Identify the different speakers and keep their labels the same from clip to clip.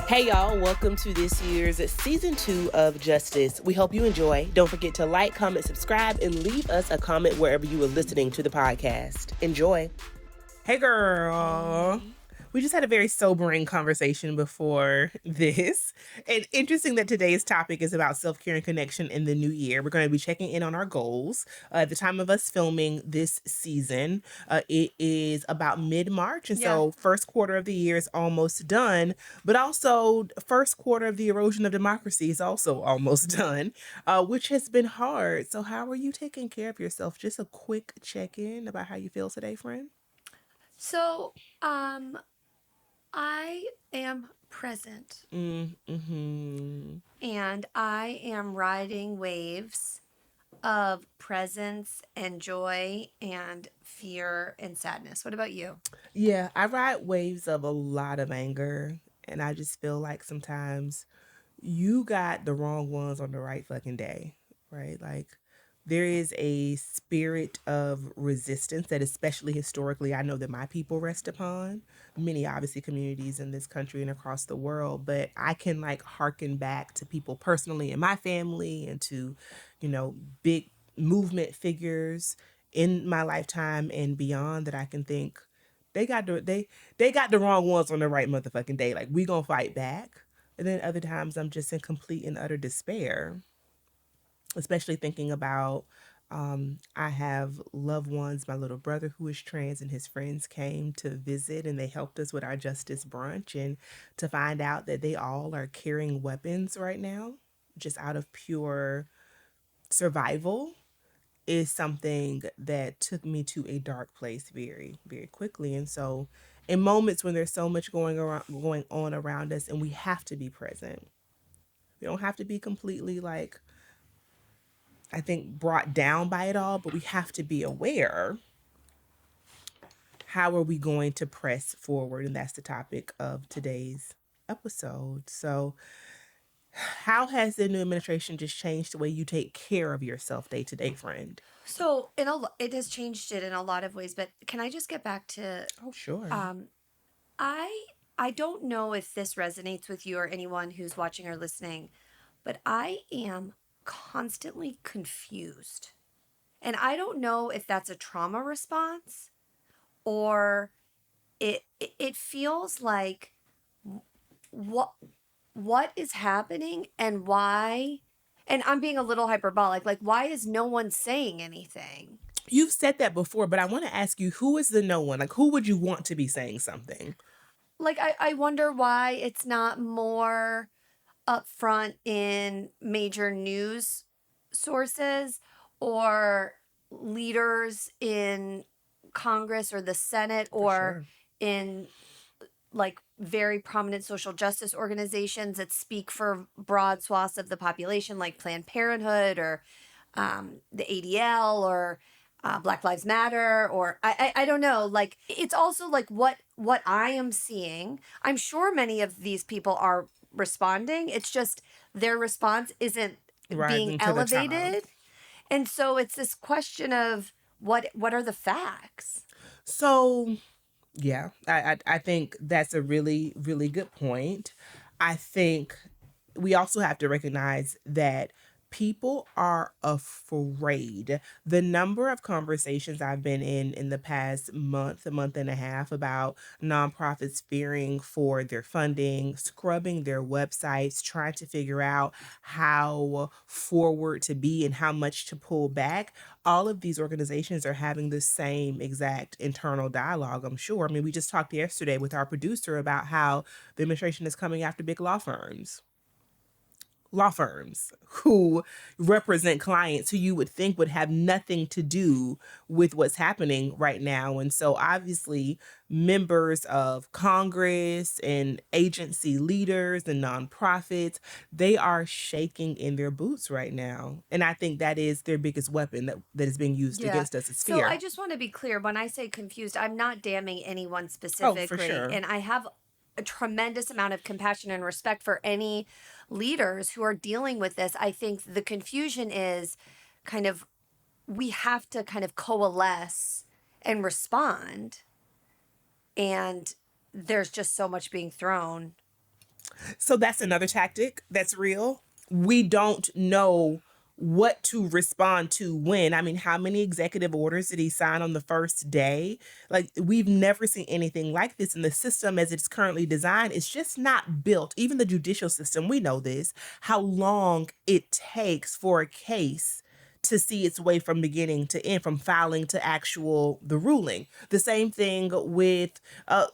Speaker 1: Hey y'all, welcome to this year's season 2 of Justice. We hope you enjoy. Don't forget to like, comment, subscribe, and leave us a comment wherever you are listening to the podcast. Enjoy. Hey girl. We just had a very sobering conversation before this. And interesting that today's topic is about self-care and connection in the new year. We're going to be checking in on our goals. At the time of us filming this season, it is about mid-March. And so first quarter of the year is almost done. But also first quarter of the erosion of democracy is also almost done, which has been hard. So how are you taking care of yourself? Just a quick check-in about how you feel today, friend.
Speaker 2: So, I am present
Speaker 1: Mm-hmm.
Speaker 2: and I am riding waves of presence and joy and fear and sadness. What about you?
Speaker 1: Yeah, I ride waves of a lot of anger, and I just feel like sometimes you got the wrong ones on the right fucking day, right? Like there is a spirit of resistance that especially historically I know that my people rest upon, many obviously communities in this country and across the world, but I can like harken back to people personally in my family and to, you know, big movement figures in my lifetime and beyond that I can think they got the wrong ones on the right motherfucking day. Like we gonna fight back. And then other times I'm just in complete and utter despair, especially thinking about I have loved ones, my little brother who is trans and his friends came to visit and they helped us with our justice brunch. And to find out that they all are carrying weapons right now, just out of pure survival, is something that took me to a dark place very, very quickly. And so, in moments when there's so much going on around us, and we have to be present, we don't have to be completely like I think brought down by it all, but we have to be aware. How are we going to press forward? And that's the topic of today's episode. So, how has the new administration just changed the way you take care of yourself day to day, friend?
Speaker 2: So, it has changed it in a lot of ways, but can I just get back to
Speaker 1: Oh, sure.
Speaker 2: um I I don't know if this resonates with you or anyone who's watching or listening, but I am constantly confused. And I don't know if that's a trauma response or it feels like what what is happening and why, and I'm being a little hyperbolic, like why is no one saying anything?
Speaker 1: You've said that before, but I want to ask you, who is the no one? Like, who would you want to be saying something?
Speaker 2: Like I wonder why it's not more upfront in major news sources or leaders in Congress or the Senate
Speaker 1: For
Speaker 2: or
Speaker 1: sure.
Speaker 2: in like very prominent social justice organizations that speak for broad swaths of the population, like Planned Parenthood or the ADL or Black Lives Matter, or I don't know. Like it's also like what I am seeing. I'm sure many of these people are responding. It's just their response isn't being
Speaker 1: Rising to the top.
Speaker 2: elevated, and so it's this question of what are the facts.
Speaker 1: So, yeah, I think that's a really, really good point. I think we also have to recognize that people are afraid. The number of conversations I've been in the past month, a month and a half about nonprofits fearing for their funding, scrubbing their websites, trying to figure out how forward to be and how much to pull back. All of these organizations are having the same exact internal dialogue, I'm sure. I mean, we just talked yesterday with our producer about how the administration is coming after big law firms who represent clients who you would think would have nothing to do with what's happening right now. And so obviously members of Congress and agency leaders and nonprofits, they are shaking in their boots right now. And I think that is their biggest weapon that is being used against us is
Speaker 2: So
Speaker 1: fear.
Speaker 2: I just want to be clear when I say confused, I'm not damning anyone
Speaker 1: Oh, for
Speaker 2: specifically.
Speaker 1: sure.
Speaker 2: And I have a tremendous amount of compassion and respect for any leaders who are dealing with this. I think the confusion is kind of we have to kind of coalesce and respond. And there's just so much being thrown.
Speaker 1: So that's another tactic that's real. We don't know what to respond to when. I mean, how many executive orders did he sign on the first day? Like, we've never seen anything like this. And the system as it's currently designed is just not built. Even the judicial system, we know this, how long it takes for a case to see its way from beginning to end, from filing to actual the ruling. The same thing with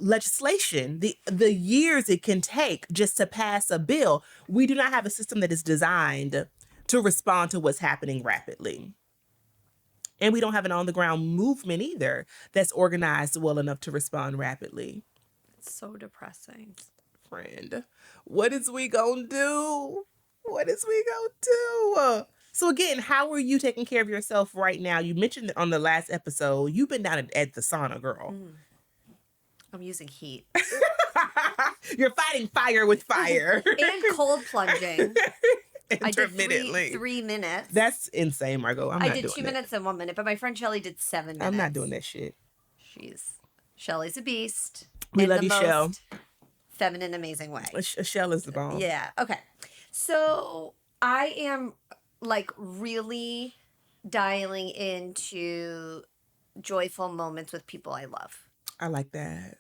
Speaker 1: legislation, the years it can take just to pass a bill. We do not have a system that is designed to respond to what's happening rapidly. And we don't have an on the ground movement either that's organized well enough to respond rapidly.
Speaker 2: It's so depressing.
Speaker 1: Friend, what is we gonna do? What is we gonna do? So again, how are you taking care of yourself right now? You mentioned it on the last episode. You've been down at the sauna, girl.
Speaker 2: I'm using heat.
Speaker 1: You're fighting fire with fire.
Speaker 2: And cold plunging.
Speaker 1: Intermittently.
Speaker 2: I did 3 minutes.
Speaker 1: That's insane, Margo. I
Speaker 2: did 2 minutes and 1 minute, but my friend Shelly did 7 minutes.
Speaker 1: I'm not doing that shit.
Speaker 2: Shelly's a beast.
Speaker 1: We love you, Shell.
Speaker 2: Feminine, amazing way.
Speaker 1: Shell is the bomb.
Speaker 2: Yeah. Okay. So I am like really dialing into joyful moments with people I love.
Speaker 1: I like that.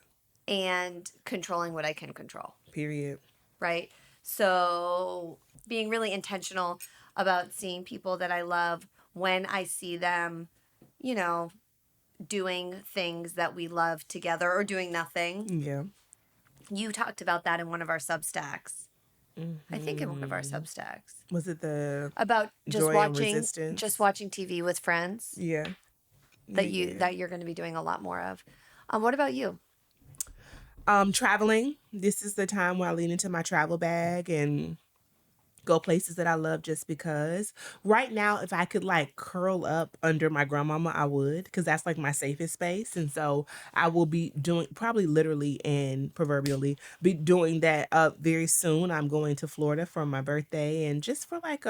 Speaker 2: And controlling what I can control.
Speaker 1: Period.
Speaker 2: Right? So being really intentional about seeing people that I love when I see them, you know, doing things that we love together or doing nothing.
Speaker 1: Yeah.
Speaker 2: You talked about that in one of our Substacks. I think in one of our Substacks.
Speaker 1: Was it the
Speaker 2: about just
Speaker 1: Joy and
Speaker 2: watching
Speaker 1: Resistance?
Speaker 2: just watching TV with friends?
Speaker 1: Yeah.
Speaker 2: That you're going to be doing a lot more of. What about you?
Speaker 1: Traveling. This is the time where I lean into my travel bag and go places that I love just because. Right now, if I could like curl up under my grandmama, I would, because that's like my safest space. And so I will be doing, probably literally and proverbially, be doing that very soon. I'm going to Florida for my birthday and just for like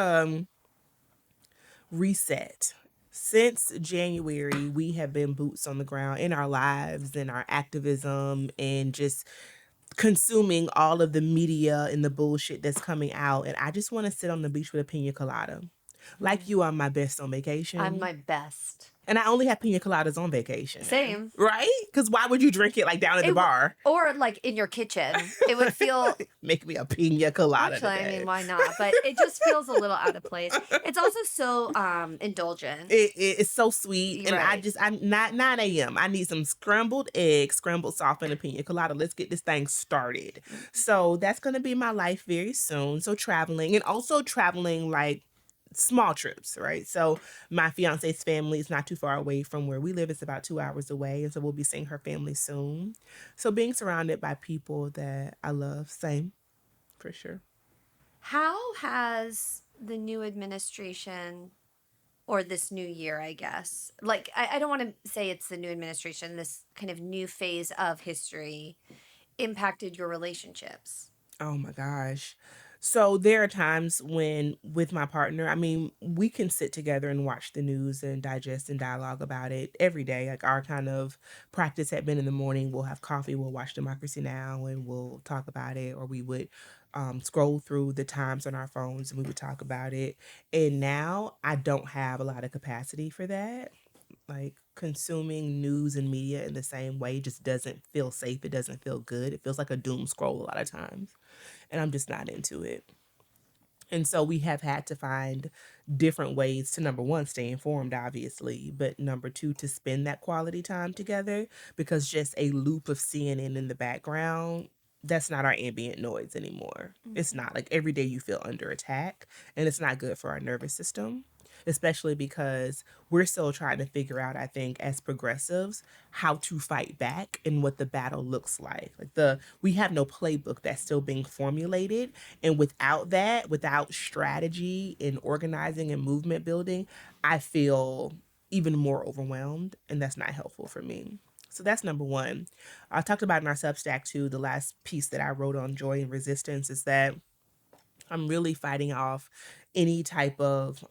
Speaker 1: reset. Since January, we have been boots on the ground in our lives and our activism and just consuming all of the media and the bullshit that's coming out. And I just want to sit on the beach with a pina colada. Like you are my best on vacation.
Speaker 2: I'm my best.
Speaker 1: And I only have pina coladas on vacation.
Speaker 2: Same.
Speaker 1: Right? Because why would you drink it like down at the bar?
Speaker 2: Or like in your kitchen. It would feel...
Speaker 1: Make me a pina colada
Speaker 2: Actually,
Speaker 1: today.
Speaker 2: I mean, why not? But it just feels a little out of place. It's also so indulgent.
Speaker 1: It's so sweet. And
Speaker 2: Right.
Speaker 1: I'm not 9 a.m. I need some scrambled eggs, scrambled soft, and a pina colada. Let's get this thing started. So that's going to be my life very soon. So traveling, and also traveling like small trips, right? So my fiance's family is not too far away from where we live. It's about 2 hours away. And so we'll be seeing her family soon. So being surrounded by people that I love, same, for sure.
Speaker 2: How has the new administration, or this new year, I guess, like, I don't want to say it's the new administration, this kind of new phase of history, impacted your relationships?
Speaker 1: Oh my gosh. So there are times when with my partner, I mean, we can sit together and watch the news and digest and dialogue about it every day. Like our kind of practice had been in the morning, we'll have coffee, we'll watch Democracy Now! And we'll talk about it, or we would scroll through the times on our phones and we would talk about it. And now I don't have a lot of capacity for that. Like consuming news and media in the same way just doesn't feel safe. It doesn't feel good. It feels like a doom scroll a lot of times. And I'm just not into it. And so we have had to find different ways to, number one, stay informed, obviously, but number two, to spend that quality time together, because just a loop of CNN in the background, that's not our ambient noise anymore. It's not. Like every day you feel under attack, and it's not good for our nervous system, especially because we're still trying to figure out, I think, as progressives, how to fight back and what the battle looks like. We have no playbook that's still being formulated. And without that, without strategy and organizing and movement building, I feel even more overwhelmed, and that's not helpful for me. So that's number one. I talked about in our Substack too, the last piece that I wrote on joy and resistance is that I'm really fighting off any type of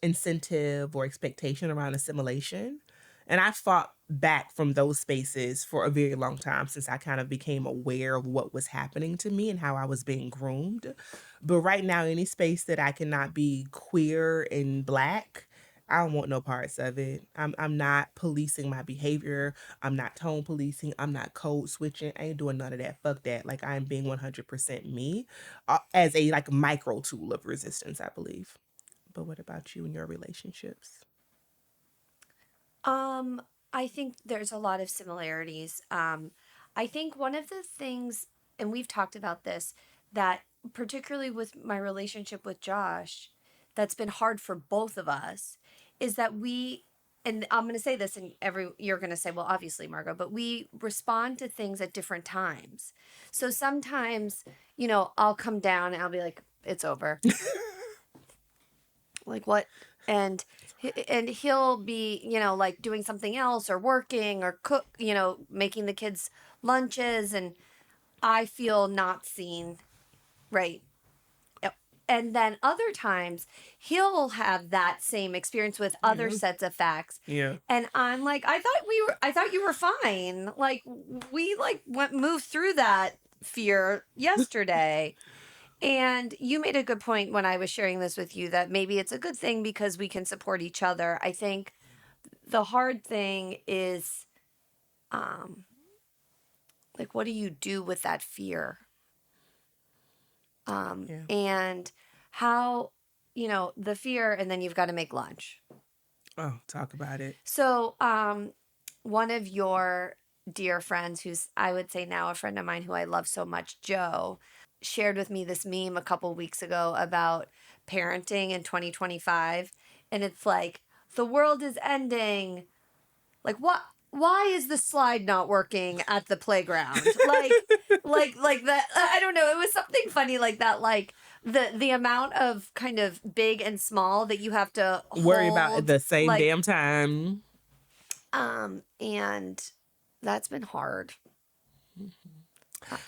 Speaker 1: incentive or expectation around assimilation. And I fought back from those spaces for a very long time since I kind of became aware of what was happening to me and how I was being groomed. But right now, any space that I cannot be queer and black, I don't want no parts of it. I'm not policing my behavior. I'm not tone policing. I'm not code switching. I ain't doing none of that. Fuck that. Like I'm being 100% me, as a like micro tool of resistance, I believe. But what about you and your relationships?
Speaker 2: Um, I think there's a lot of similarities. I think one of the things, and we've talked about this, that particularly with my relationship with Josh, that's been hard for both of us, is that and I'm going to say this, and you're going to say, well, obviously, Margo, but we respond to things at different times. So sometimes, I'll come down and I'll be like, it's over. Like what? And and he'll be, like doing something else or working or cook, making the kids lunches, and I feel not seen. Right. Yep. And then other times he'll have that same experience with other
Speaker 1: Yeah.
Speaker 2: sets of facts.
Speaker 1: Yeah.
Speaker 2: And I'm like, I thought you were fine. Like we moved through that fear yesterday. And you made a good point when I was sharing this with you that maybe it's a good thing because we can support each other. I think the hard thing is like what do you do with that fear?
Speaker 1: Yeah.
Speaker 2: And how, the fear, and then you've got to make lunch.
Speaker 1: Oh, talk about it.
Speaker 2: So, one of your dear friends, who's I would say now a friend of mine who I love so much, Joe, shared with me this meme a couple weeks ago about parenting in 2025. And it's like, the world is ending. Like, what? Why is the slide not working at the playground? Like that. I don't know. It was something funny like that. Like the amount of kind of big and small that you have to
Speaker 1: Worry about at
Speaker 2: hold.
Speaker 1: the same
Speaker 2: Like,
Speaker 1: damn time.
Speaker 2: and that's been hard.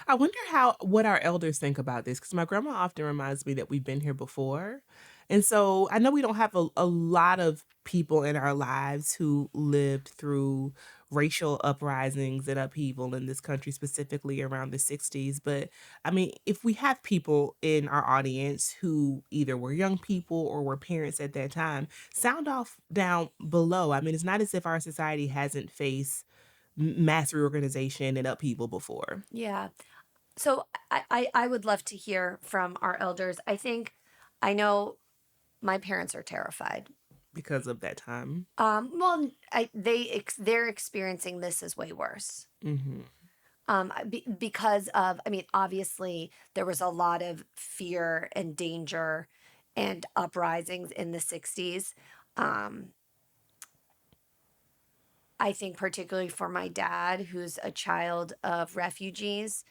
Speaker 1: I wonder what our elders think about this, because my grandma often reminds me that we've been here before. And so I know we don't have a lot of people in our lives who lived through racial uprisings and upheaval in this country, specifically around the 60s. But I mean, if we have people in our audience who either were young people or were parents at that time, sound off down below. I mean, it's not as if our society hasn't faced mass reorganization and upheaval before.
Speaker 2: Yeah. So I would love to hear from our elders. I know my parents are terrified.
Speaker 1: Because of that time.
Speaker 2: Well, they're experiencing this as way worse.
Speaker 1: Mm-hmm.
Speaker 2: Because of, I mean, obviously there was a lot of fear and danger and uprisings in the 60s. Um, I think particularly for my dad, who's a child of refugees,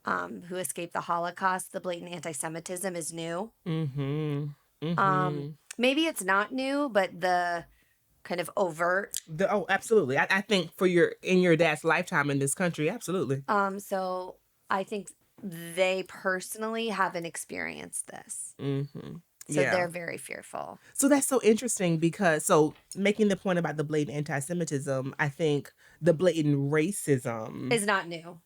Speaker 2: who escaped the Holocaust, the blatant anti-Semitism is new.
Speaker 1: Mm-hmm.
Speaker 2: Um,
Speaker 1: Mm-hmm.
Speaker 2: maybe it's not new, but the kind of overt.
Speaker 1: Absolutely. I think in your dad's lifetime in this country, absolutely.
Speaker 2: So I think they personally haven't experienced this.
Speaker 1: Mm-hmm.
Speaker 2: So
Speaker 1: Yeah.
Speaker 2: they're very fearful.
Speaker 1: So that's so interesting because making the point about the blatant anti-Semitism, I think the blatant racism
Speaker 2: Is not new.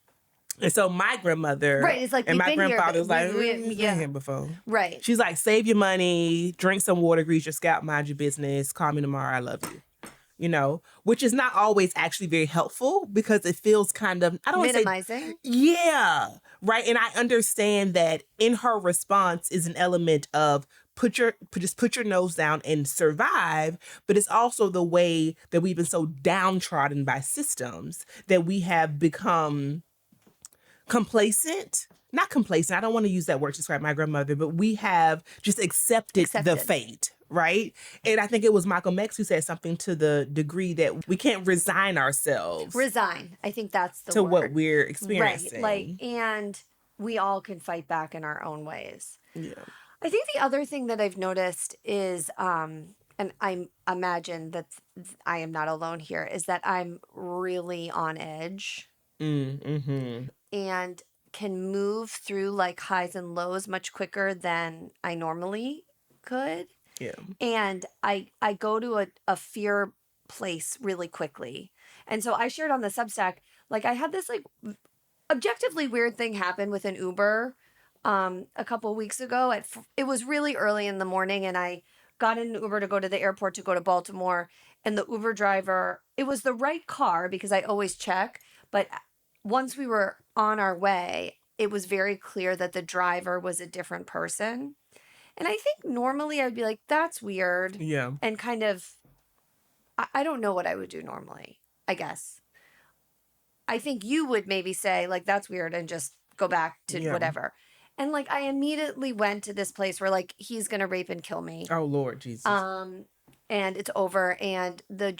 Speaker 1: And so my grandmother
Speaker 2: Right. It's like
Speaker 1: and
Speaker 2: we've
Speaker 1: my
Speaker 2: been here.
Speaker 1: grandfather was like,
Speaker 2: We've
Speaker 1: been here before.
Speaker 2: Right.
Speaker 1: She's like, save your money, drink some water, grease your scalp, mind your business, call me tomorrow, I love you. Which is not always actually very helpful because it feels kind of, I don't want to say,
Speaker 2: Minimizing.
Speaker 1: yeah, right. And I understand that in her response is an element of just put your nose down and survive, but it's also the way that we've been so downtrodden by systems that we have become complacent. Not complacent. I don't want to use that word to describe my grandmother, but we have just accepted the fate, right? And I think it was Malcolm X who said something to the degree that we can't resign ourselves.
Speaker 2: Resign. I think that's the
Speaker 1: to
Speaker 2: word.
Speaker 1: What we're experiencing.
Speaker 2: Right. And we all can fight back in our own ways.
Speaker 1: Yeah.
Speaker 2: I think the other thing that I've noticed is, and I imagine that I am not alone here, is that I'm really on edge.
Speaker 1: Mm-hmm.
Speaker 2: And can move through like highs and lows much quicker than I normally could.
Speaker 1: Yeah.
Speaker 2: And I go to a fear place really quickly. And so I shared on the Substack, like I had this like objectively weird thing happen with an Uber a couple weeks ago. It was really early in the morning, and I got in an Uber to go to the airport to go to Baltimore. And the Uber driver, it was the right car because I always check. But once we were on our way, it was very clear that the driver was a different person. And I think normally I'd be like, that's weird.
Speaker 1: Yeah.
Speaker 2: And kind of, I don't know what I would do normally, I guess. I think you would maybe say, like, that's weird and just go back to
Speaker 1: Yeah.
Speaker 2: whatever. And like, I immediately went to this place where like, he's going to rape and kill me.
Speaker 1: Oh, Lord Jesus.
Speaker 2: And it's over. And the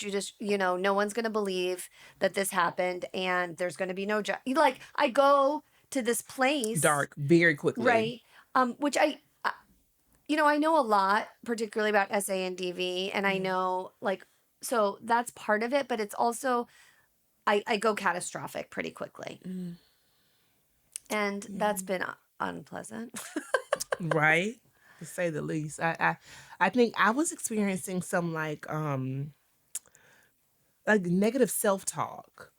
Speaker 2: no one's going to believe that this happened. And there's going to be no, like, I go to this place.
Speaker 1: Dark very quickly.
Speaker 2: Right. Which I know a lot, particularly about SA and DV, and I know like, so that's part of it, but it's also, I go catastrophic pretty quickly. And that's been unpleasant.
Speaker 1: Right? To say the least. I think I was experiencing some like negative self-talk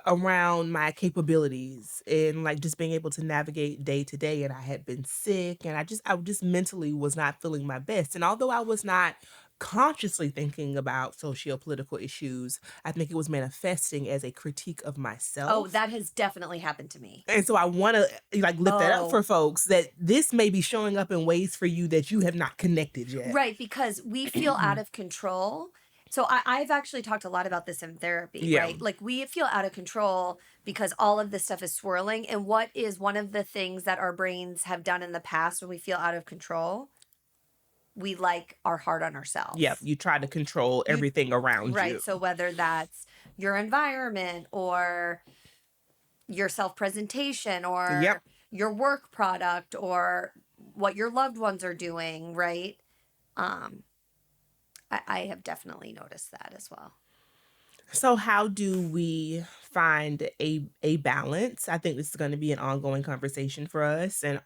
Speaker 1: around my capabilities and like just being able to navigate day to day. And I had been sick and I just mentally was not feeling my best. And although I was not consciously thinking about socio-political issues, I think it was manifesting as a critique of myself.
Speaker 2: Oh, that has definitely happened to me.
Speaker 1: And so I want to like lift that up for folks, that this may be showing up in ways for you that you have not connected yet.
Speaker 2: Right, because we feel out of control. So I've actually talked a lot about this in therapy, right? Like we feel out of control because all of this stuff is swirling. And what is one of the things that our brains have done in the past when we feel out of control? We like are hard on ourselves.
Speaker 1: Yeah, you try to control everything around you.
Speaker 2: Right, so whether that's your environment or your self-presentation or your work product or what your loved ones are doing, right? I have definitely noticed that as well.
Speaker 1: So how do we find a balance? I think this is going to be an ongoing conversation for us. And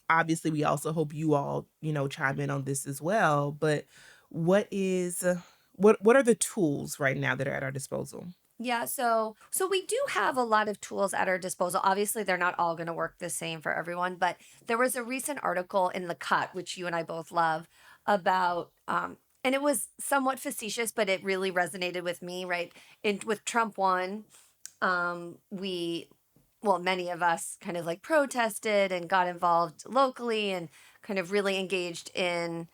Speaker 1: obviously, we also hope you all, chime in on this as well. But what are the tools right now that are at our disposal?
Speaker 2: Yeah, so we do have a lot of tools at our disposal. Obviously, they're not all going to work the same for everyone, but there was a recent article in The Cut, which you and I both love, about and it was somewhat facetious, but it really resonated with me, right? With Trump won, many of us kind of like protested and got involved locally and kind of really engaged in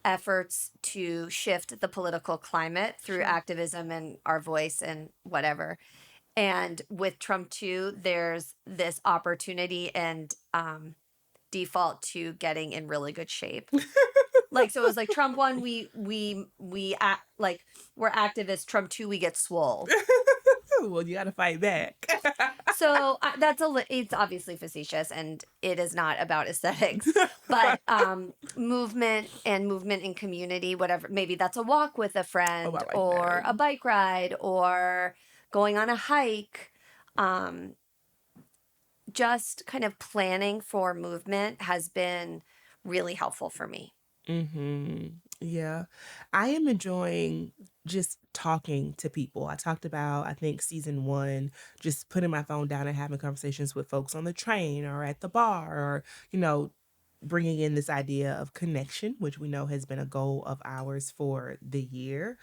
Speaker 2: efforts to shift the political climate through activism and our voice and whatever. And with Trump too, there's this opportunity and default to getting in really good shape. Like, so it was like Trump 1, we act like we're activists. Trump 2, we get swole.
Speaker 1: Well, you got to fight back.
Speaker 2: So it's obviously facetious and it is not about aesthetics, but movement in community, whatever, maybe that's a walk with a friend or a bike ride or going on a hike. Just kind of planning for movement has been really helpful for me.
Speaker 1: Yeah. I am enjoying just talking to people. I talked about, I think, season 1, just putting my phone down and having conversations with folks on the train or at the bar or, bringing in this idea of connection, which we know has been a goal of ours for the year.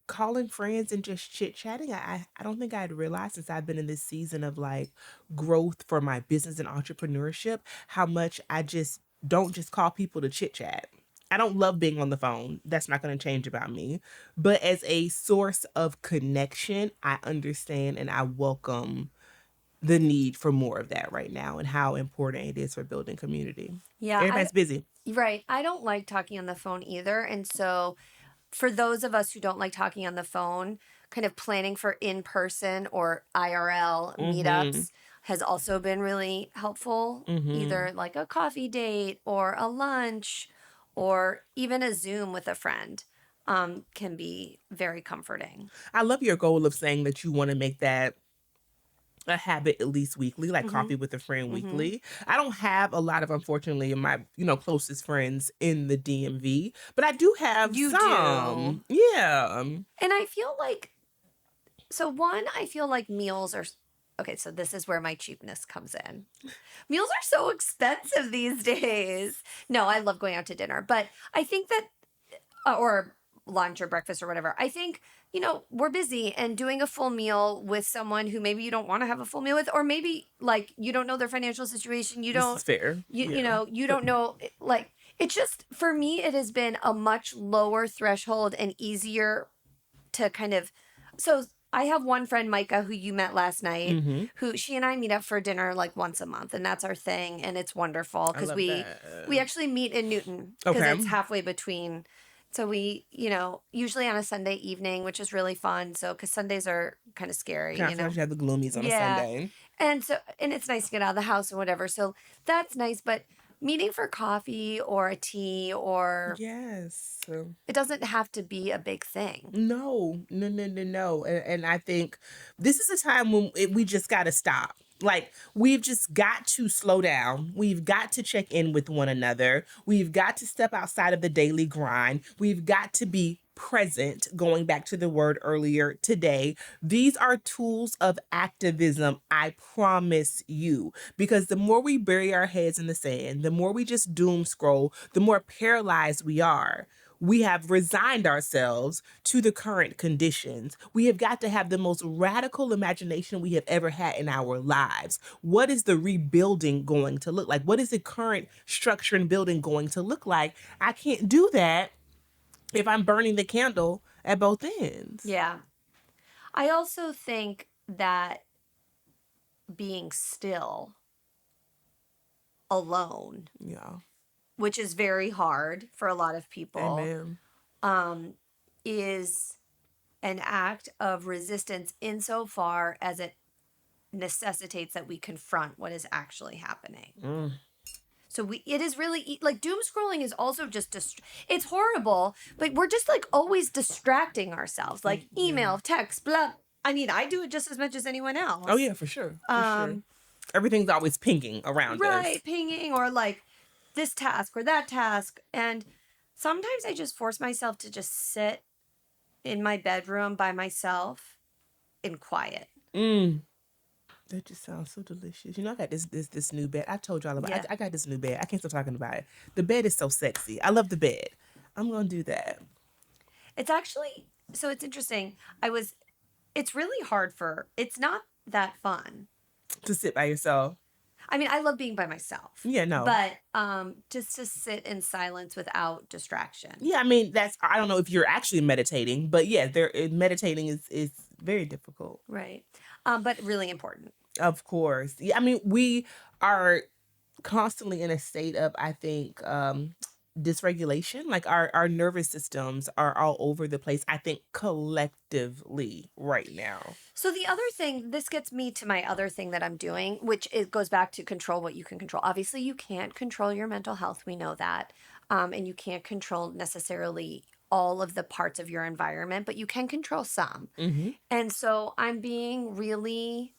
Speaker 1: Calling friends and just chit-chatting. I don't think I'd realized, since I've been in this season of like growth for my business and entrepreneurship, how much I just don't just call people to chit-chat. I don't love being on the phone. That's not going to change about me. But as a source of connection, I understand and I welcome the need for more of that right now and how important it is for building community.
Speaker 2: Yeah.
Speaker 1: Everybody's busy.
Speaker 2: Right. I don't like talking on the phone either. And so for those of us who don't like talking on the phone, kind of planning for in-person or IRL meetups has also been really helpful. Either like a coffee date or a lunch or even a Zoom with a friend can be very comforting.
Speaker 1: I love your goal of saying that you want to make that a habit at least weekly, like coffee with a friend weekly. I don't have a lot of, unfortunately, my closest friends in the DMV, but I do have some.
Speaker 2: Do.
Speaker 1: Yeah.
Speaker 2: And I feel like So one, I feel like meals are okay, so this is where my cheapness comes in. Meals are so expensive these days. No, I love going out to dinner, but I think that or lunch or breakfast or whatever. I think, we're busy and doing a full meal with someone who maybe you don't want to have a full meal with, or maybe like you don't know their financial situation. You
Speaker 1: This
Speaker 2: don't,
Speaker 1: is fair. Yeah.
Speaker 2: you don't know, like, it's just, for me, it has been a much lower threshold and easier to kind of, so I have one friend, Micah, who you met last night,
Speaker 1: Mm-hmm.
Speaker 2: who she and I meet up for dinner like once a month, and that's our thing, and it's wonderful
Speaker 1: I
Speaker 2: because
Speaker 1: love
Speaker 2: we
Speaker 1: that.
Speaker 2: actually meet in Newton because
Speaker 1: Okay.
Speaker 2: it's halfway between. So we, usually on a Sunday evening, which is really fun. So because Sundays are kind of scary,
Speaker 1: Kind of feel like you have the gloomies on a
Speaker 2: Yeah,
Speaker 1: Sunday.
Speaker 2: and it's nice to get out of the house and whatever. So that's nice, but meeting for coffee or a tea or
Speaker 1: Yes.
Speaker 2: it doesn't have to be a big thing.
Speaker 1: No, no, no, no, no. And I think this is a time when we just got to stop. Like, we've just got to slow down. We've got to check in with one another. We've got to step outside of the daily grind. We've got to be present, going back to the word earlier today. These are tools of activism, I promise you. Because the more we bury our heads in the sand, the more we just doom scroll, the more paralyzed we are. We have resigned ourselves to the current conditions. We have got to have the most radical imagination we have ever had in our lives. What is the rebuilding going to look like? What is the current structure and building going to look like? I can't do that if I'm burning the candle at both ends.
Speaker 2: Yeah. I also think that being still alone,
Speaker 1: Yeah.
Speaker 2: which is very hard for a lot of people,
Speaker 1: Amen.
Speaker 2: um, is an act of resistance insofar as it necessitates that we confront what is actually happening.
Speaker 1: Mm.
Speaker 2: So it is really like doom scrolling is also just it's horrible, but we're just like always distracting ourselves, like email, text, blah. I mean, I do it just as much as anyone else.
Speaker 1: Oh, yeah, for sure. For sure. Everything's always pinging around us.
Speaker 2: Right, pinging or like this task or that task, and sometimes I just force myself to just sit in my bedroom by myself in quiet.
Speaker 1: Mm. That just sounds so delicious. You know, I got this new bed. I told y'all about.
Speaker 2: Yeah.
Speaker 1: I got this new bed. I can't stop talking about it. The bed is so sexy. I love the bed. I'm gonna do that.
Speaker 2: It's actually so it's interesting. It's really hard it's not that fun.
Speaker 1: To sit by yourself.
Speaker 2: I mean, I love being by myself.
Speaker 1: Yeah, no.
Speaker 2: But just to sit in silence without distraction.
Speaker 1: Yeah, I mean that's. I don't know if you're actually meditating, but yeah, meditating is very difficult.
Speaker 2: Right. But really important.
Speaker 1: Of course. Yeah, I mean we are constantly in a state of, I think, dysregulation. Like our nervous systems are all over the place, I think, collectively right now.
Speaker 2: So the other thing, this gets me to my other thing that I'm doing, which it goes back to control what you can control. Obviously, you can't control your mental health. We know that. And you can't control necessarily all of the parts of your environment, but you can control some.
Speaker 1: Mm-hmm.
Speaker 2: And so I'm being really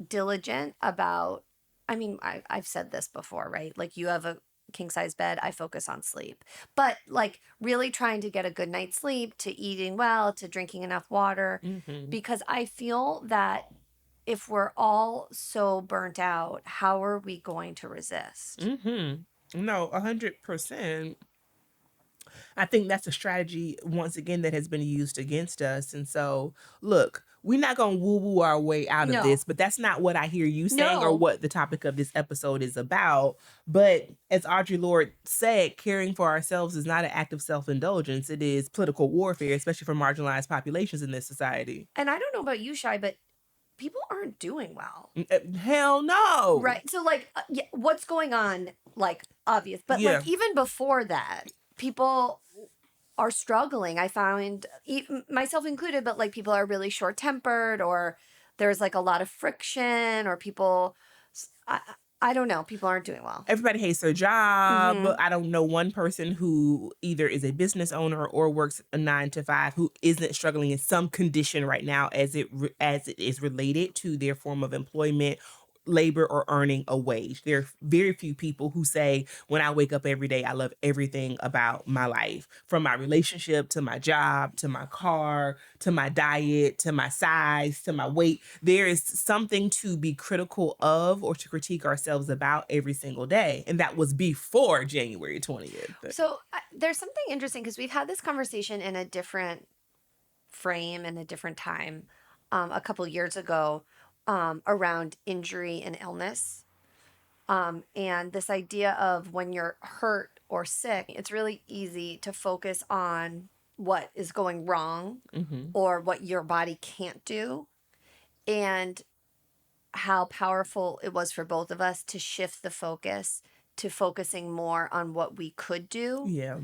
Speaker 2: diligent about, I mean, I've said this before, right? Like you have a king size bed, I focus on sleep. But like really trying to get a good night's sleep, to eating well, to drinking enough water,
Speaker 1: Mm-hmm.
Speaker 2: because I feel that if we're all so burnt out, how are we going to resist?
Speaker 1: Mm-hmm. No, 100%. I think that's a strategy, once again, that has been used against us. And so, look, we're not going to woo woo our way out of
Speaker 2: No.
Speaker 1: this, but that's not what I hear you saying
Speaker 2: No.
Speaker 1: or what the topic of this episode is about. But as Audre Lorde said, caring for ourselves is not an act of self indulgence, it is political warfare, especially for marginalized populations in this society.
Speaker 2: And I don't know about you, Shai, but people aren't doing well.
Speaker 1: Hell no.
Speaker 2: Right. So, like, yeah, what's going on? Like, obvious. But,
Speaker 1: Yeah.
Speaker 2: like, even before that, people are struggling. I found, myself included, but like people are really short tempered, or there's like a lot of friction, or people, I don't know, people aren't doing well.
Speaker 1: Everybody hates their job. I don't know one person who either is a business owner or works a 9 to 5 who isn't struggling in some condition right now as it is related to their form of employment labor or earning a wage. There are very few people who say, when I wake up every day, I love everything about my life, from my relationship to my job, to my car, to my diet, to my size, to my weight. There is something to be critical of or to critique ourselves about every single day. And that was before January 20th.
Speaker 2: So there's something interesting because we've had this conversation in a different frame and a different time a couple years ago around injury and illness. And this idea of when you're hurt or sick, it's really easy to focus on what is going wrong or what your body can't do. And how powerful it was for both of us to shift the focus to focusing more on what we could do
Speaker 1: Yeah.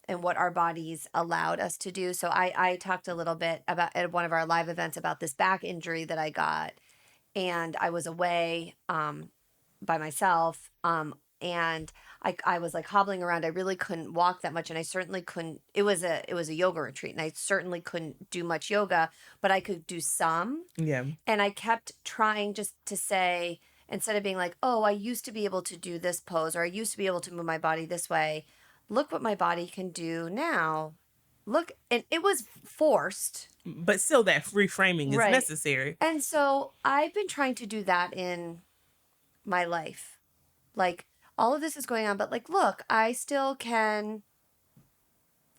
Speaker 2: and what our bodies allowed us to do. So I talked a little bit about at one of our live events about this back injury that I got, and I was away by myself, and I was like hobbling around. I really couldn't walk that much, and I certainly couldn't. It was a yoga retreat, and I certainly couldn't do much yoga, but I could do some.
Speaker 1: Yeah.
Speaker 2: And I kept trying just to say, instead of being like, oh, I used to be able to do this pose, or I used to be able to move my body this way. Look what my body can do now. Look, and it was forced.
Speaker 1: But still, that reframing is
Speaker 2: Right.
Speaker 1: necessary.
Speaker 2: And so I've been trying to do that in my life. Like, all of this is going on, but like, look, I still can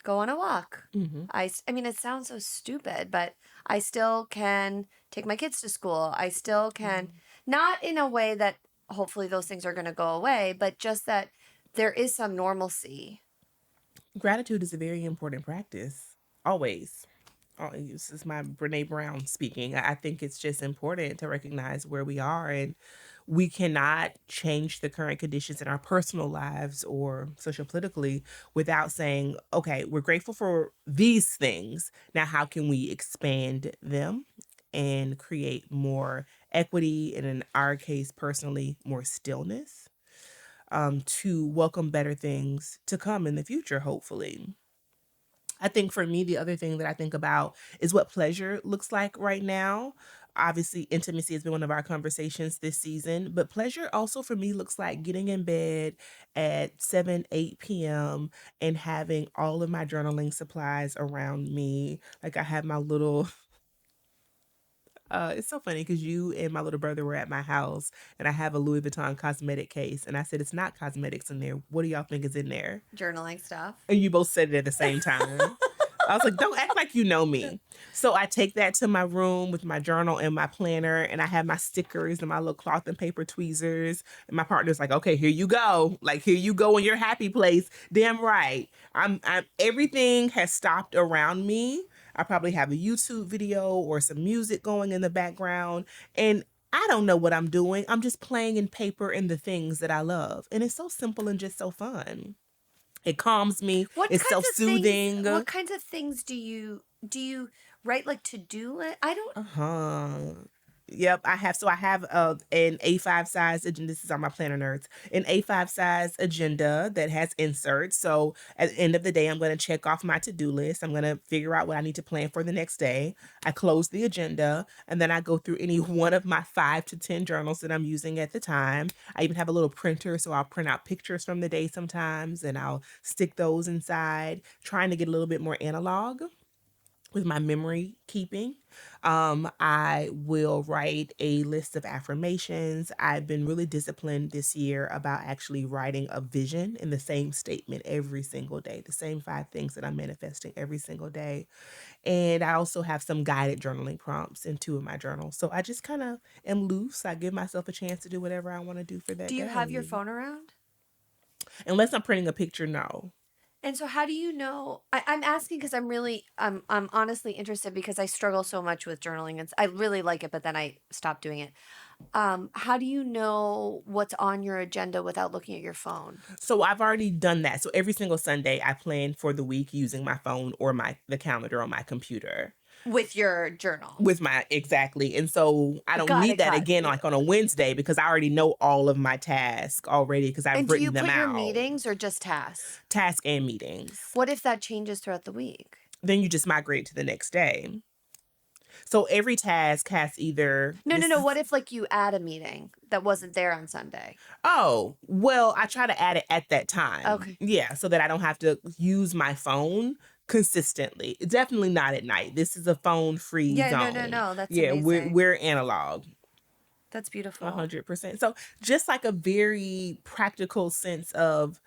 Speaker 2: go on a walk. I mean, it sounds so stupid, but I still can take my kids to school. I still can, not in a way that hopefully those things are going to go away, but just that there is some normalcy.
Speaker 1: Gratitude is a very important practice. Always. This is my Brene Brown speaking. I think it's just important to recognize where we are, and we cannot change the current conditions in our personal lives or social-politically without saying, okay, we're grateful for these things. Now, how can we expand them and create more equity, and in our case, personally, more stillness, to welcome better things to come in the future, hopefully. I think for me, the other thing that I think about is what pleasure looks like right now. Obviously, intimacy has been one of our conversations this season, but pleasure also for me looks like getting in bed at 7, 8 p.m. and having all of my journaling supplies around me. Like, I have my little it's so funny because you and my little brother were at my house, and I have a Louis Vuitton cosmetic case, and I said, it's not cosmetics in there. What do y'all think is in there?
Speaker 2: Journaling stuff.
Speaker 1: And you both said it at the same time. I was like, don't act like you know me. So I take that to my room with my journal and my planner, and I have my stickers and my little cloth and paper tweezers. And my partner's like, okay, here you go. Like, here you go in your happy place. Damn right. I'm everything has stopped around me. I probably have a YouTube video or some music going in the background. And I don't know what I'm doing. I'm just playing in paper and the things that I love. And it's so simple and just so fun. It calms me. It's self-soothing.
Speaker 2: What kinds of things do you write, like to-do list? I don't.
Speaker 1: Yep, I have an A5 size agenda. This is on my planner nerds. An A5 size agenda that has inserts. So at the end of the day, I'm going to check off my to-do list. I'm going to figure out what I need to plan for the next day. I close the agenda, and then I go through any one of my 5 to 10 journals that I'm using at the time. I even have a little printer, so I'll print out pictures from the day sometimes, and I'll stick those inside, trying to get a little bit more analog with my memory keeping. I will write a list of affirmations. I've been really disciplined this year about actually writing a vision in the same statement every single day, the same 5 things that I'm manifesting every single day. And I also have some guided journaling prompts in 2 of my journals. So I just kind of am loose. I give myself a chance to do whatever I want to do for that
Speaker 2: Do you
Speaker 1: day.
Speaker 2: have your phone around?
Speaker 1: Unless I'm printing a picture, no.
Speaker 2: And so how do you know? I'm asking because I'm honestly interested because I struggle so much with journaling, and I really like it, but then I stopped doing it. How do you know what's on your agenda without looking at your phone?
Speaker 1: So I've already done that. So every single Sunday I plan for the week using my phone or the calendar on my computer.
Speaker 2: With your journal.
Speaker 1: Exactly. And so I don't need that again like on a Wednesday because I already know all of my tasks already because I've written them out.
Speaker 2: And do you put your meetings or just tasks?
Speaker 1: Tasks and meetings.
Speaker 2: What if that changes throughout the week?
Speaker 1: Then you just migrate to the next day. So every task has either
Speaker 2: No. What if like you add a meeting that wasn't there on Sunday?
Speaker 1: Oh, well, I try to add it at that time.
Speaker 2: Okay.
Speaker 1: Yeah, so that I don't have to use my phone consistently. Definitely not at night. This is a phone-free
Speaker 2: Yeah,
Speaker 1: zone.
Speaker 2: no. That's
Speaker 1: Yeah,
Speaker 2: amazing.
Speaker 1: we're analog.
Speaker 2: That's beautiful.
Speaker 1: 100%. So just like a very practical sense of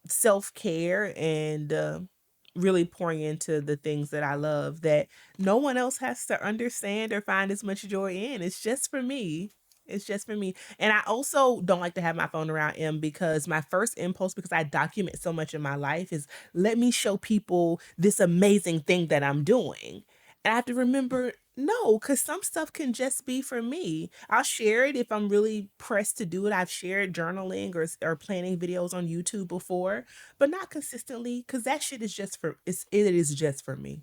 Speaker 1: self-care and really pouring into the things that I love that no one else has to understand or find as much joy in. It's just for me. It's just for me. And I also don't like to have my phone around M because my first impulse, because I document so much in my life, is let me show people this amazing thing that I'm doing. And I have to remember, no, because some stuff can just be for me. I'll share it if I'm really pressed to do it. I've shared journaling or planning videos on YouTube before, but not consistently because that shit is just for it is just for me.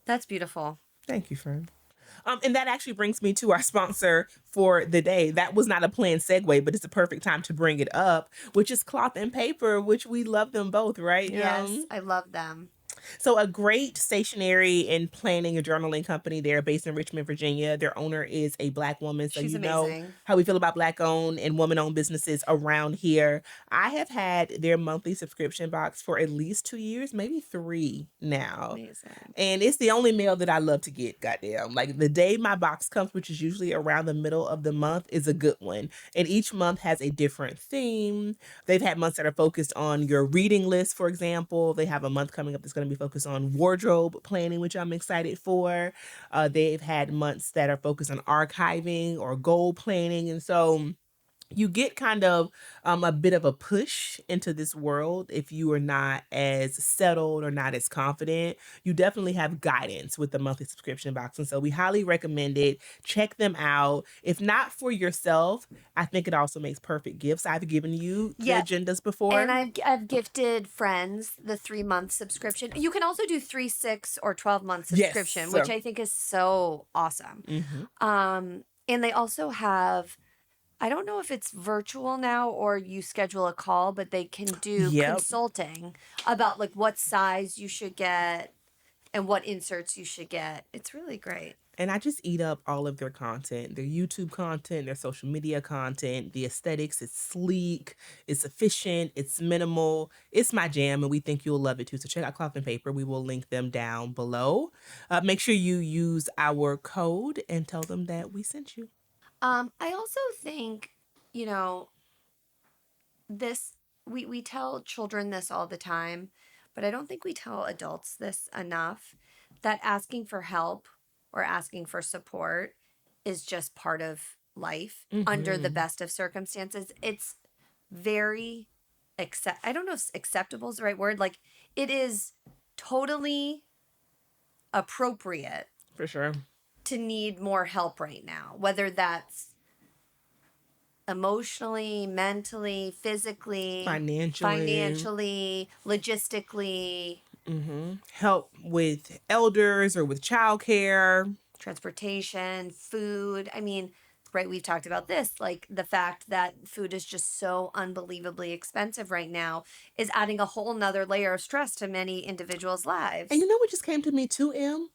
Speaker 2: That's beautiful.
Speaker 1: Thank you, friend. And that actually brings me to our sponsor for the day. That was not a planned segue, but it's a perfect time to bring it up, which is Cloth and Paper, which we love them both, right?
Speaker 2: Yes, I love them.
Speaker 1: So a great stationery and planning and journaling company. They're based in Richmond, Virginia. Their owner is a Black woman. So
Speaker 2: She's
Speaker 1: you know
Speaker 2: amazing.
Speaker 1: how we feel about Black owned and woman owned businesses around here. I have had their monthly subscription box for at least 2 years, maybe 3 now.
Speaker 2: Amazing.
Speaker 1: And it's the only mail that I love to get, goddamn. Like the day my box comes, which is usually around the middle of the month, is a good one. And each month has a different theme. They've had months that are focused on your reading list, for example. They have a month coming up that's going to be focused on wardrobe planning, which I'm excited for. They've had months that are focused on archiving or goal planning. And so you get kind of a bit of a push into this world if you are not as settled or not as confident. You definitely have guidance with the monthly subscription box. And so we highly recommend it. Check them out. If not for yourself, I think it also makes perfect gifts. I've given you the
Speaker 2: Yeah.
Speaker 1: agendas before.
Speaker 2: And I've gifted friends the 3-month subscription. You can also do 3, 6, or 12-month subscription,
Speaker 1: Yes.
Speaker 2: which I think is so awesome. And they also have, I don't know if it's virtual now or you schedule a call, but they can do
Speaker 1: Yep.
Speaker 2: consulting about like what size you should get and what inserts you should get. It's really great.
Speaker 1: And I just eat up all of their content, their YouTube content, their social media content, the aesthetics. It's sleek, it's efficient, it's minimal. It's my jam, and we think you'll love it too. So check out Cloth and Paper. We will link them down below. Make sure you use our code and tell them that we sent you.
Speaker 2: I also think, you know, this we tell children this all the time, but I don't think we tell adults this enough, that asking for help or asking for support is just part of life under the best of circumstances. It's very I don't know if acceptable is the right word. Like it is totally appropriate
Speaker 1: For sure.
Speaker 2: to need more help right now, whether that's emotionally, mentally, physically,
Speaker 1: Financially.
Speaker 2: logistically,
Speaker 1: Help with elders or with childcare.
Speaker 2: transportation, food. I mean, right, we've talked about this. Like the fact that food is just so unbelievably expensive right now is adding a whole nother layer of stress to many individuals' lives.
Speaker 1: And you know what just came to me too, Em?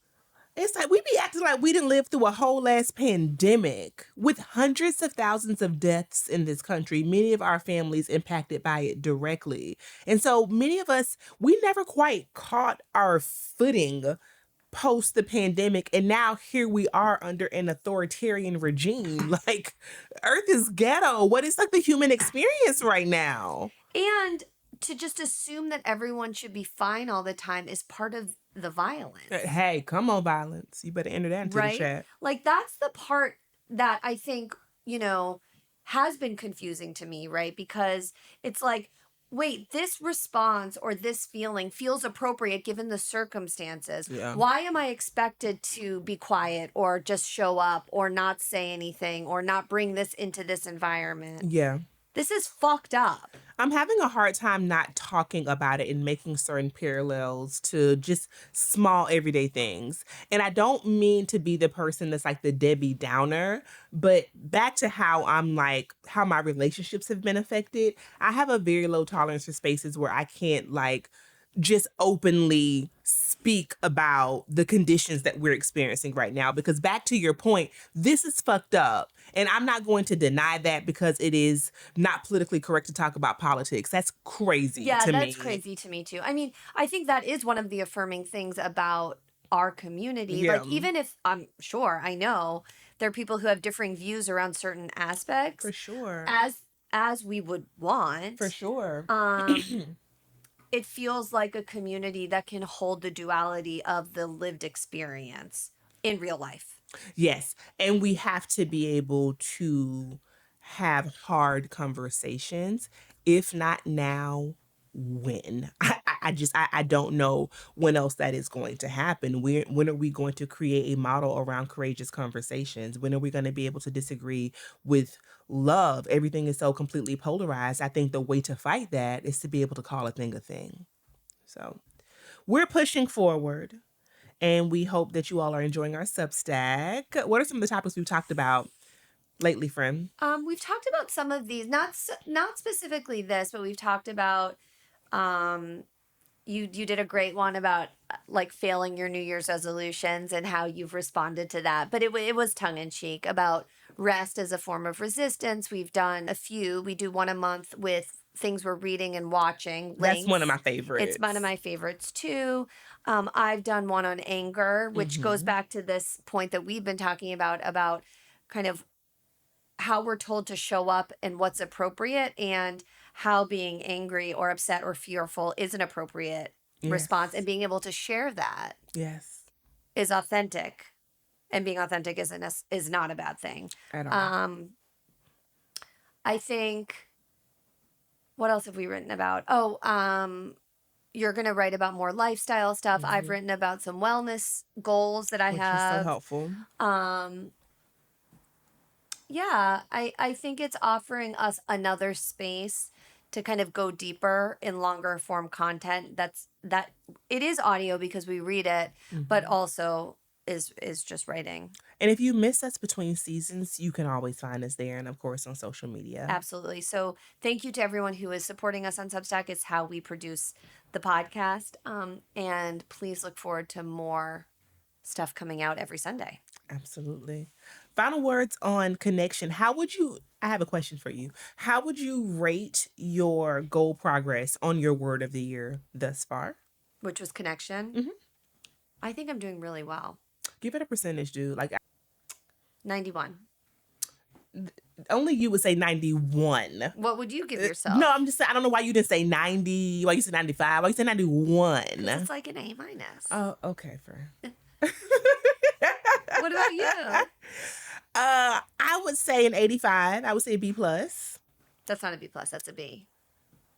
Speaker 1: It's like we be acting like we didn't live through a whole ass pandemic with hundreds of thousands of deaths in this country, many of our families impacted by it directly. And so many of us, we never quite caught our footing post the pandemic. And now here we are under an authoritarian regime. Like, Earth is ghetto. What is like the human experience right now?
Speaker 2: And to just assume that everyone should be fine all the time is part of the violence.
Speaker 1: Hey, come on, violence. You better enter that into the chat.
Speaker 2: Like that's the part that I think, has been confusing to me, right? Because it's like, wait, this response or this feeling feels appropriate given the circumstances.
Speaker 1: Yeah.
Speaker 2: Why am I expected to be quiet or just show up or not say anything or not bring this into this environment?
Speaker 1: Yeah.
Speaker 2: This is fucked up.
Speaker 1: I'm having a hard time not talking about it and making certain parallels to just small everyday things. And I don't mean to be the person that's like the Debbie Downer, but back to how I'm like, how my relationships have been affected. I have a very low tolerance for spaces where I can't like just openly speak about the conditions that we're experiencing right now. Because back to your point, this is fucked up. And I'm not going to deny that because it is not politically correct to talk about politics. That's crazy
Speaker 2: Yeah,
Speaker 1: to
Speaker 2: that's
Speaker 1: me.
Speaker 2: crazy to me too. I mean, I think that is one of the affirming things about our community.
Speaker 1: Yeah.
Speaker 2: Like, even if I'm sure I know there are people who have differing views around certain aspects,
Speaker 1: For sure.
Speaker 2: as we would want.
Speaker 1: For sure.
Speaker 2: It feels like a community that can hold the duality of the lived experience in real life.
Speaker 1: Yes. And we have to be able to have hard conversations. If not now, when? I don't know when else that is going to happen. When are we going to create a model around courageous conversations? When are we going to be able to disagree with love? Everything is so completely polarized. I think the way to fight that is to be able to call a thing a thing. So we're pushing forward. And we hope that you all are enjoying our Substack. What are some of the topics we've talked about lately, friend?
Speaker 2: We've talked about some of these, not specifically this, but we've talked about. You did a great one about like failing your New Year's resolutions and how you've responded to that. But it was tongue in cheek about rest as a form of resistance. We've done a few. We do one a month with things we're reading and watching.
Speaker 1: That's one of my
Speaker 2: Links.
Speaker 1: favorites.
Speaker 2: It's one of my favorites too. I've done one on anger, which goes back to this point that we've been talking about kind of how we're told to show up and what's appropriate, and how being angry or upset or fearful is an appropriate response, and being able to share that is authentic, and being authentic is not a bad thing
Speaker 1: at all.
Speaker 2: I think, what else have we written about? You're going to write about more lifestyle stuff. I've written about some wellness goals that I
Speaker 1: Which
Speaker 2: have.
Speaker 1: is so helpful.
Speaker 2: Yeah, I think it's offering us another space to kind of go deeper in longer form content. That it is audio because we read it, but also is just writing.
Speaker 1: And if you miss us between seasons, you can always find us there, and of course on social media.
Speaker 2: Absolutely. So thank you to everyone who is supporting us on Substack. It's how we produce the podcast. And please look forward to more stuff coming out every Sunday.
Speaker 1: Absolutely. Final words on connection. I have a question for you. How would you rate your goal progress on your word of the year thus far?
Speaker 2: Which was connection. I think I'm doing really well.
Speaker 1: Give it a percentage, dude. Like
Speaker 2: 91.
Speaker 1: Only you would say 91.
Speaker 2: What would you give yourself?
Speaker 1: No, I'm just saying, I don't know why you didn't say 90. Why you said 95? Why you said 91?
Speaker 2: It's like an A-.
Speaker 1: Oh, okay, fair.
Speaker 2: What about you?
Speaker 1: I would say an 85. I would say a B plus.
Speaker 2: That's not a B plus. That's a B.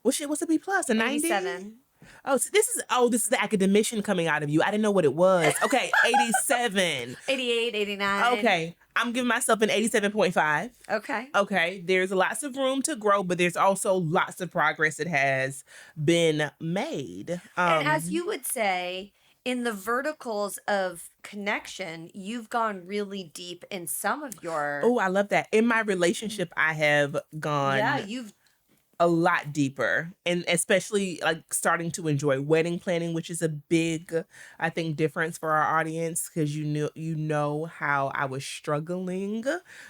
Speaker 1: Well, shit, what's a B plus? A 90?
Speaker 2: 87.
Speaker 1: Oh, so this is the academician coming out of you. I didn't know what it was. Okay, 87.
Speaker 2: 88, 89.
Speaker 1: Okay, I'm giving myself an 87.5.
Speaker 2: Okay.
Speaker 1: Okay, there's lots of room to grow, but there's also lots of progress that has been made.
Speaker 2: And as you would say, in the verticals of connection, you've gone really deep in some of your...
Speaker 1: Oh, I love that. In my relationship, I have gone...
Speaker 2: Yeah, you've...
Speaker 1: a lot deeper, and especially like starting to enjoy wedding planning, which is a big, I think, difference for our audience, because you know how I was struggling,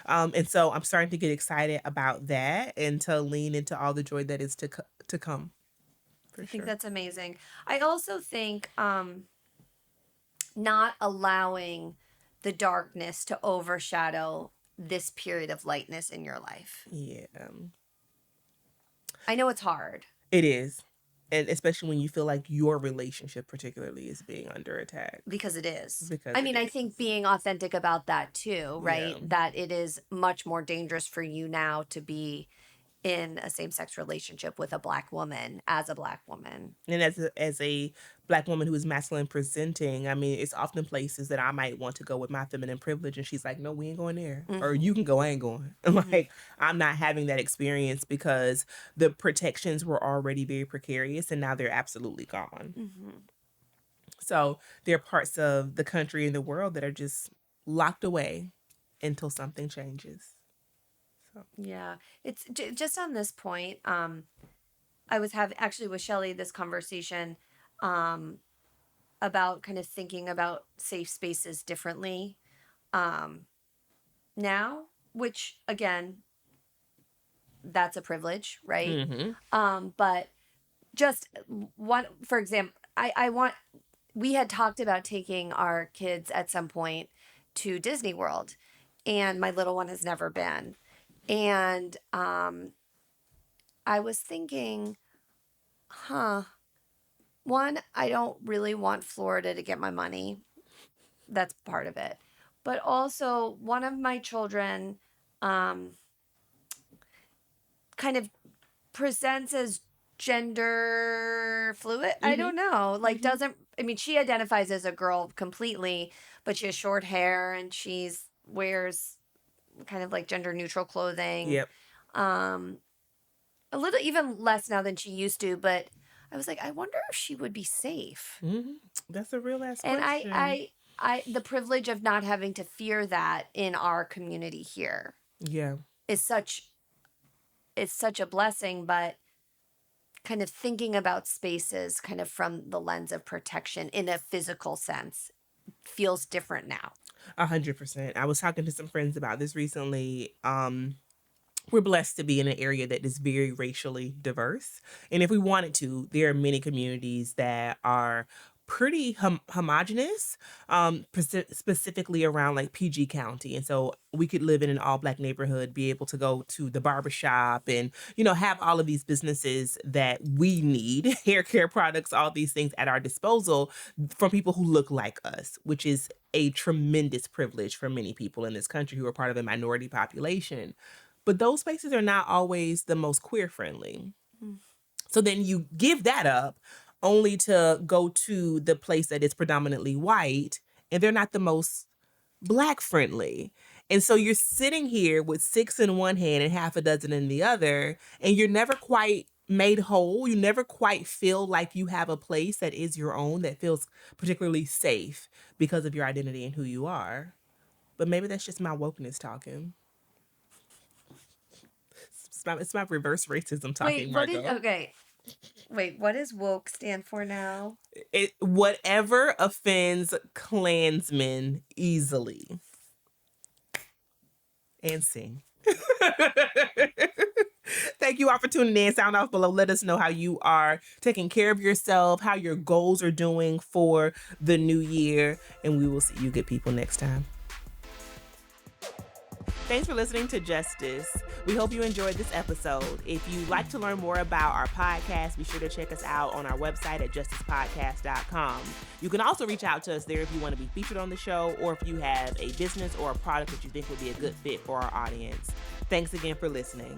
Speaker 1: and so I'm starting to get excited about that and to lean into all the joy that is to come.
Speaker 2: I think that's amazing. I also think not allowing the darkness to overshadow this period of lightness in your life.
Speaker 1: Yeah.
Speaker 2: I know it's hard.
Speaker 1: It is. And especially when you feel like your relationship particularly is being under attack.
Speaker 2: Because it is.
Speaker 1: Because
Speaker 2: I think being authentic about that too, right?
Speaker 1: Yeah.
Speaker 2: That it is much more dangerous for you now to be in a same-sex relationship with a Black woman, as a Black woman.
Speaker 1: And as a Black woman who is masculine presenting, I mean, it's often places that I might want to go with my feminine privilege, and she's like, no, we ain't going there. Or you can go, I ain't going. Like, I'm not having that experience because the protections were already very precarious, and now they're absolutely gone. So there are parts of the country and the world that are just locked away until something changes.
Speaker 2: Yeah, it's just on this point. I was having actually with Shelly this conversation about kind of thinking about safe spaces differently now, which again, that's a privilege, right?
Speaker 1: Mm-hmm.
Speaker 2: But just one, for example, I want, we had talked about taking our kids at some point to Disney World, and my little one has never been. And I was thinking, huh, one, I don't really want Florida to get my money. That's part of it. But also, one of my children um, kind of presents as gender fluid. I
Speaker 1: Mm-hmm.
Speaker 2: don't know. Like,
Speaker 1: Mm-hmm.
Speaker 2: doesn't, I mean, she identifies as a girl completely, but she has short hair and she's wears kind of like gender neutral clothing.
Speaker 1: Yep.
Speaker 2: Um, a little even less now than she used to, but I was like, I wonder if she would be safe.
Speaker 1: Mm-hmm. That's a real ass
Speaker 2: And
Speaker 1: question.
Speaker 2: the privilege of not having to fear that in our community here
Speaker 1: Yeah.
Speaker 2: is such a blessing, but kind of thinking about spaces kind of from the lens of protection in a physical sense feels different now.
Speaker 1: 100%. I was talking to some friends about this recently. We're blessed to be in an area that is very racially diverse. And if we wanted to, there are many communities that are pretty homogenous, specifically around like PG County. And so we could live in an all black neighborhood, be able to go to the barbershop and, have all of these businesses that we need, hair care products, all these things at our disposal from people who look like us, which is a tremendous privilege for many people in this country who are part of the minority population. But those spaces are not always the most queer friendly.
Speaker 2: Mm.
Speaker 1: So then you give that up only to go to the place that is predominantly white, and they're not the most black friendly. And so you're sitting here with 6 in one hand and half a dozen in the other, and you're never quite made whole. You never quite feel like you have a place that is your own, that feels particularly safe because of your identity and who you are. But maybe that's just my wokeness talking. It's my reverse racism
Speaker 2: Wait,
Speaker 1: talking, Margo.
Speaker 2: okay. Wait, what does woke stand for now?
Speaker 1: Whatever offends Klansmen easily. And sing. Thank you all for tuning in. Sound off below. Let us know how you are taking care of yourself, how your goals are doing for the new year, and we will see you good people next time. Thanks for listening to Justice. We hope you enjoyed this episode. If you'd like to learn more about our podcast, be sure to check us out on our website at justicepodcast.com. You can also reach out to us there if you want to be featured on the show, or if you have a business or a product that you think would be a good fit for our audience. Thanks again for listening.